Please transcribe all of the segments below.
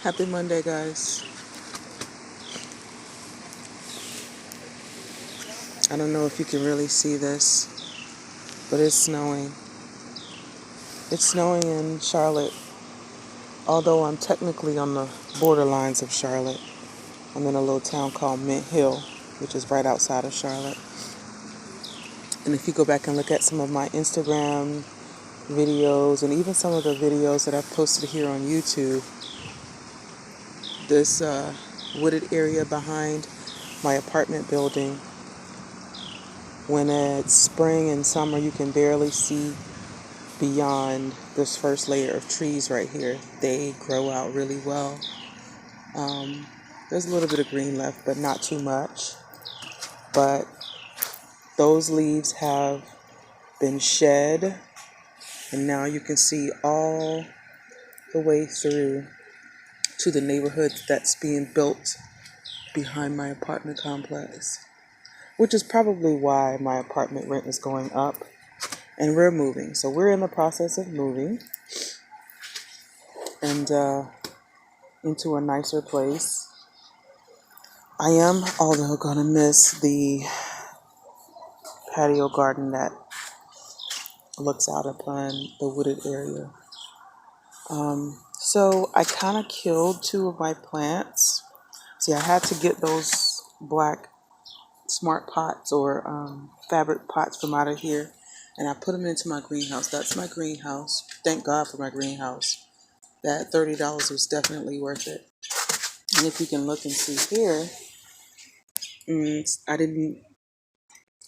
Happy Monday, guys. I don't know if you can really see this, but it's snowing. It's snowing in Charlotte, although I'm technically on the borderlines of Charlotte. I'm in a little town called Mint Hill, which is right outside of Charlotte. And if you go back and look at some of my Instagram videos and even some of the videos that I've posted here on YouTube, this wooded area behind my apartment building, when it's spring and summer, you can barely see beyond this first layer of trees right here. They grow out really well. There's a little bit of green left, but not too much. But those leaves have been shed, and now you can see all the way through to the neighborhood that's being built behind my apartment complex, which is probably why my apartment rent is going up. And we're moving. So we're in the process of moving and into a nicer place. I am, although, going to miss the patio garden that looks out upon the wooded area. So I kind of killed two of my plants. See, I had to get those black smart pots or fabric pots from out of here, and I put them into my greenhouse. That's my greenhouse. Thank God for my greenhouse. That $30 was definitely worth it. And if you can look and see here, I didn't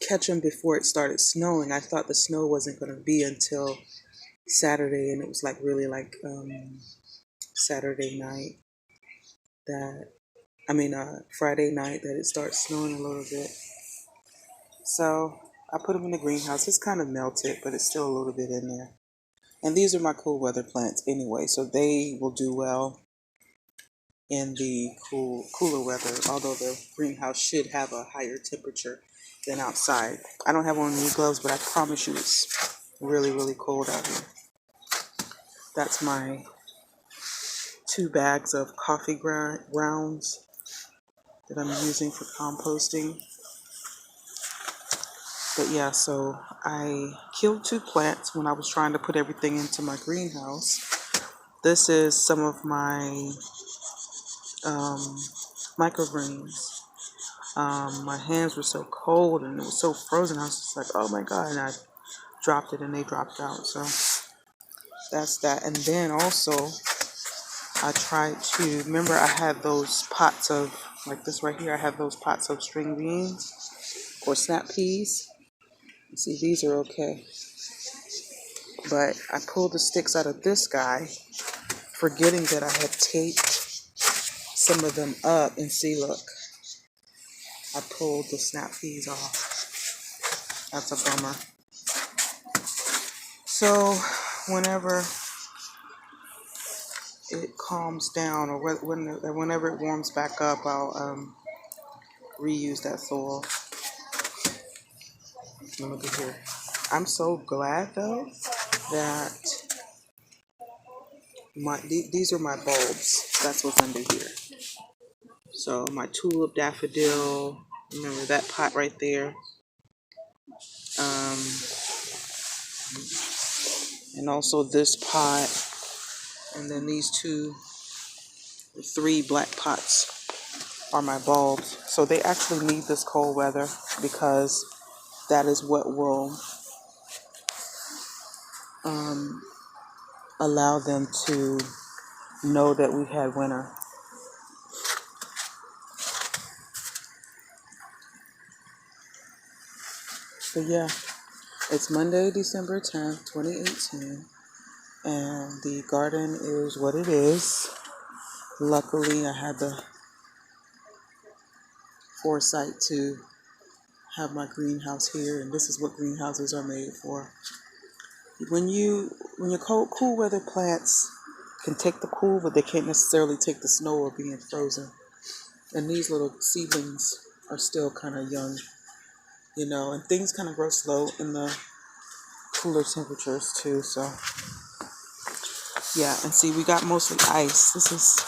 catch them before it started snowing. I thought the snow wasn't going to be until Saturday, and it was like Saturday night Friday night that it starts snowing a little bit. So I put them in the greenhouse. It's kind of melted, but it's still a little bit in there. And these are my cool weather plants anyway, so they will do well in the cooler weather, although the greenhouse should have a higher temperature than outside. I don't have on knee gloves, but I promise you it's really, really cold out here. That's my 2 bags of coffee grounds that I'm using for composting. But yeah, so I killed 2 plants when I was trying to put everything into my greenhouse. This is some of my microgreens. My hands were so cold and it was so frozen. I was just like, oh my God. And I dropped it and they dropped out. So that's that. And then also I tried to, remember I had those pots of, like this right here, I have those pots of string beans or snap peas. You see, these are okay. But I pulled the sticks out of this guy, forgetting that I had taped some of them up. And see, look, I pulled the snap peas off. That's a bummer. So whenever it calms down, or whenever it warms back up, I'll reuse that soil. Look at here. I'm so glad though that these are my bulbs. That's what's under here. So my tulip daffodil. Remember that pot right there. And also this pot, and then these 3 black pots are my bulbs. So they actually need this cold weather because that is what will allow them to know that we've had winter. So yeah, it's Monday, December 10th, 2018, and the garden is what it is. Luckily, I had the foresight to have my greenhouse here, and this is what greenhouses are made for. When your cool weather plants can take the cool, but they can't necessarily take the snow or being frozen. And these little seedlings are still kind of young, and things kind of grow slow in the cooler temperatures too. So yeah, and see, we got mostly ice. This is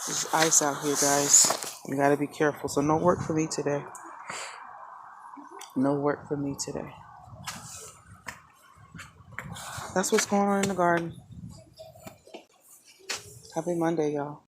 There's ice out here, guys. You gotta be careful. So no work for me today. No work for me today. That's what's going on in the garden. Happy Monday, y'all.